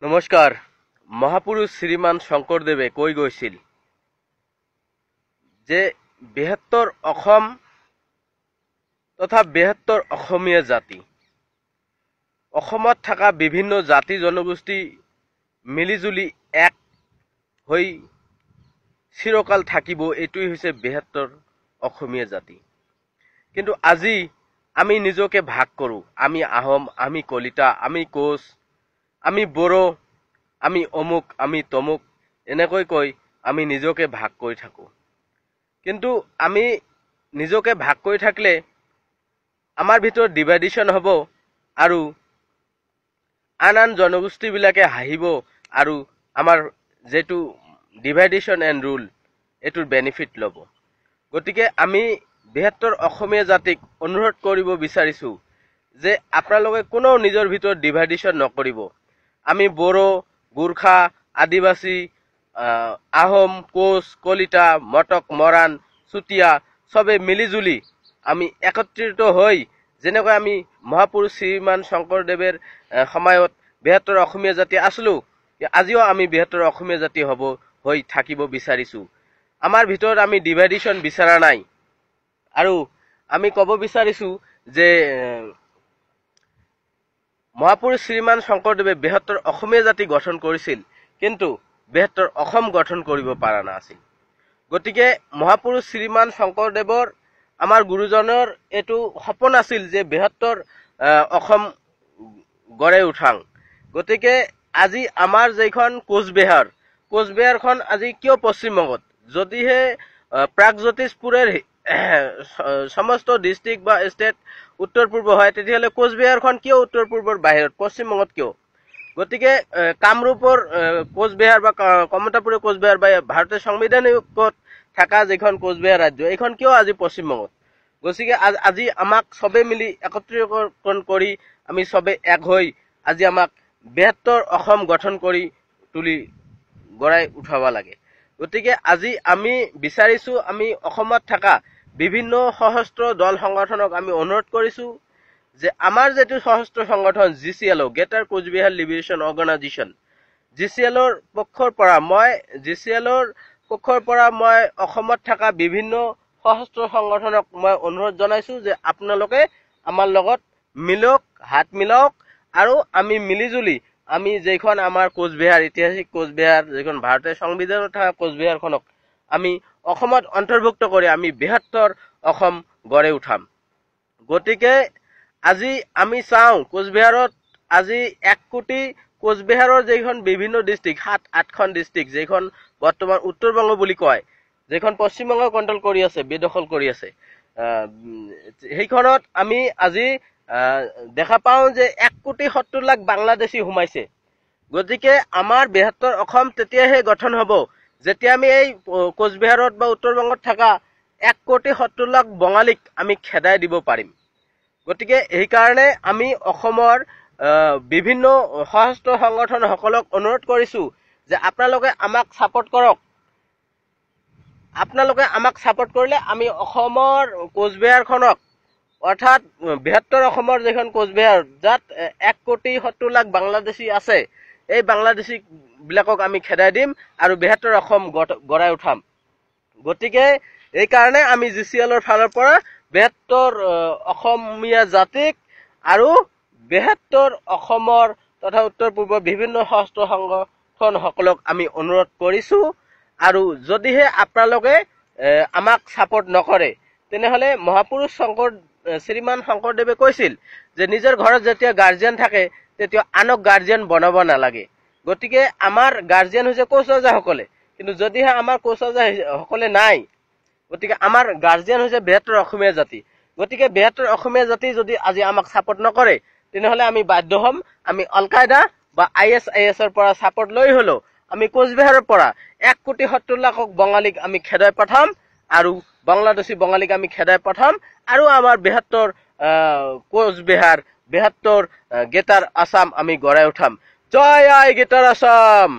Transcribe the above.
নমস্কাৰ। মহাপুৰুষ শ্ৰীমান শংকৰদেৱে কৈ গৈছিল যে ৭২ অসম তথা ৭২ অসমীয়া জাতি, অসমত থকা বিভিন্ন জাতি জনগোষ্ঠী মিলিজুলি এক হৈ চিৰকাল থাকিব। এইটোই হৈছে ৭২ অসমীয়া জাতি। কিন্তু আজি আমি নিজকে ভাগ কৰোঁ। আমি আহোম, আমি কলিতা, আমি কোচ, আমি বড়ো, আমি অমুক, আমি তমুক, এনেকৈ কৈ আমি নিজকে ভাগ কৰি থাকোঁ। কিন্তু আমি নিজকে ভাগ কৰি থাকিলে আমাৰ ভিতৰত ডিভাইডেশ্যন হ'ব আৰু আন আন জনগোষ্ঠীবিলাকে হাঁহিব আৰু আমাৰ যেটো ডিভাইডেশ্যন এণ্ড ৰুল এইটোৰ বেনিফিট ল'ব। গতিকে আমি ৭২ অসমীয়া জাতিক অনুৰোধ কৰিব বিচাৰিছোঁ যে আপোনালোকে কোনো নিজৰ ভিতৰত ডিভাইডেশ্যন নকৰিব। আমি বড়ো, গোৰ্খা, আদিবাসী, আহোম, কোচ, কলিতা, মটক, মৰাণ, চুতীয়া সবে মিলিজুলি আমি একত্ৰিত হৈ যেনেকৈ আমি মহাপুৰুষ শ্ৰীমান শংকৰদেৱৰ সময়ত ৭২ অসমীয়া জাতি আছিলোঁ, আজিও আমি ৭২ অসমীয়া জাতি হ'ব হৈ থাকিব বিচাৰিছোঁ। আমাৰ ভিতৰত আমি ডিভাইডেশ্যন বিচৰা নাই। আৰু আমি ক'ব বিচাৰিছোঁ যে মহাপুৰুষ শ্ৰীমান শংকৰদেৱে ৭২ অসমীয়া জাতি গঠন কৰিছিল, কিন্তু ৭২ অসম গঠন কৰিব পৰা নাছিল। গতিকে মহাপুৰুষ শ্ৰীমান শংকৰদেৱৰ আমাৰ গুৰুজনৰ এইটো সপোন আছিল যে ৭২ অসম গঢ়াই উঠাং। গতিকে আজি আমাৰ যেখন কোচবিহাৰখন আজি কিয় পশ্চিমবংগত? যদিহে প্ৰাগজ্যোতিষপুৰৰ সমস্ত ডিষ্ট্ৰিক্ট বা ষ্টেট উত্তৰ পূৰ্ব হয়, তেতিয়াহ'লে কোচবিহাৰখন কিয় উত্তৰ পূৰ্বৰ বাহিৰত, পশ্চিমবংগত কিয়? গতিকে কামৰূপৰ কোচবিহাৰ বা কমতাপুৰৰ কোচবিহাৰ বা ভাৰতীয় সংবিধানিকত থকা যিখন কোচবিহাৰ ৰাজ্য, এইখন কিয় আজি পশ্চিমবংগত? গতিকে আজি আমাক চবে মিলি একত্ৰীকৰণ কৰি আমি চবে এক হৈ আজি আমাক ৭২ অসম গঠন কৰি তুলি গঢ়াই উঠাব লাগে। গতিকে আজি আমি বিচাৰিছোঁ, আমি অসমত থকা বিভিন্ন সশস্ত্ৰ দল সংগঠনক আমি অনুৰোধ কৰিছোঁ যে আমাৰ যেটো সশস্ত্ৰ সংগঠন GCLO, greater Cooch Behar liberation organization, GCLOৰ পক্ষৰ পৰা মই অসমত থকা বিভিন্ন সশস্ত্ৰ সংগঠনক মই অনুৰোধ জনাইছোঁ যে আপোনালোকে আমাৰ লগত মিলক, হাত মিলাওক আৰু আমি মিলিজুলি আমি যেখন আমাৰ কোচবিহাৰ, ঐতিহাসিক কোচবিহাৰ, যেখন ভাৰতীয় সংবিধানত থকা কোচবিহাৰখনক আমি অসমত অন্তৰ্ভুক্ত কৰি আমি ৭২ অসম গঢ়াই উঠাম। গতিকে আজি আমি চাওঁ কোচবিহাৰত আজি ১ কোটি, কোচবিহাৰৰ যেখন বিভিন্ন ডিষ্ট্ৰিক্ট ৭-৮খন ডিষ্ট্ৰিক্ট, যেখন বৰ্তমান উত্তৰবংগ বুলি কয়, যেখন পশ্চিমবংগ কণ্ট্ৰল কৰি আছে, বেদখল কৰি আছে, সেইখনত আমি আজি দেখা পাওঁ যে ১,৭০,০০,০০০ বাংলাদেশী সোমাইছে। গতিকে আমাৰ ৭২ অসম তেতিয়াহে গঠন হ'ব যেতিয়া আমি এই কোচবিহাৰত বা উত্তৰবংগত থকা ১,৭০,০০,০০০ বঙালীক আমি খেদাই দিব পাৰিম। গতিকে সেইকাৰণে আমি অসমৰ বিভিন্ন সশস্ত্ৰ সংগঠনসকলক অনুৰোধ কৰিছোঁ যে আপোনালোকে আমাক ছাপোৰ্ট কৰক। আপোনালোকে আমাক ছাপোৰ্ট কৰিলে আমি অসমৰ কোচবিহাৰখনক, অৰ্থাৎ ৭২ অসমৰ যেখন কোচবিহাৰ, যাত ১,৭০,০০,০০০ বাংলাদেশী আছে, এই বাংলাদেশী বিলাকক আমি খেদাই দিম আৰু ৭২ অসম গঢ়াই উঠাম। গতিকে এইকাৰণে আমি GCLৰ ফালৰ পৰা ৭২ অসমীয়া জাতিক আৰু ৭২ অসমৰ তথা উত্তৰ পূৰ্বৰ বিভিন্ন সশস্ত্ৰ সংগঠনসকলক আমি অনুৰোধ কৰিছোঁ। আৰু যদিহে আপোনালোকে আমাক ছাপোৰ্ট নকৰে, তেনেহ'লে মহাপুৰুষ শ্ৰীমান শংকৰদেৱে কৈছিল যে নিজৰ ঘৰত যেতিয়া গাৰ্জিয়ান থাকে তেতিয়া আনক গাৰ্জিয়ান বনাব নালাগে। গতিকে আমাৰ গাৰ্জিয়ান হৈছে কোচ ৰজাসকলে, কিন্তু যদিহে আমাৰ কোচ ৰজাসকলে নাই, গতিকে আমাৰ গাৰ্জিয়ান হৈছে ৭২ অসমীয়া জাতি। গতিকে ৭২ অসমীয়া জাতি যদি আজি আমাক ছাপোৰ্ট নকৰে, তেনেহ'লে আমি বাধ্য হ'ম আমি অল কায়দা বা ISISৰ পৰা ছাপোৰ্ট লৈ হ'লেও আমি কোচবিহাৰৰ পৰা ১,৭০,০০,০০০ বঙালীক আমি খেদাই পঠাম আৰু বাংলাদেশী বঙালীক আমি খেদাই পঠাম আৰু আমাৰ ৭২ কোচবিহাৰ, ৭২ গ্ৰেটাৰ আসাম আমি গঢ়াই উঠাম। জয় আই গ্ৰেটাৰ আসাম।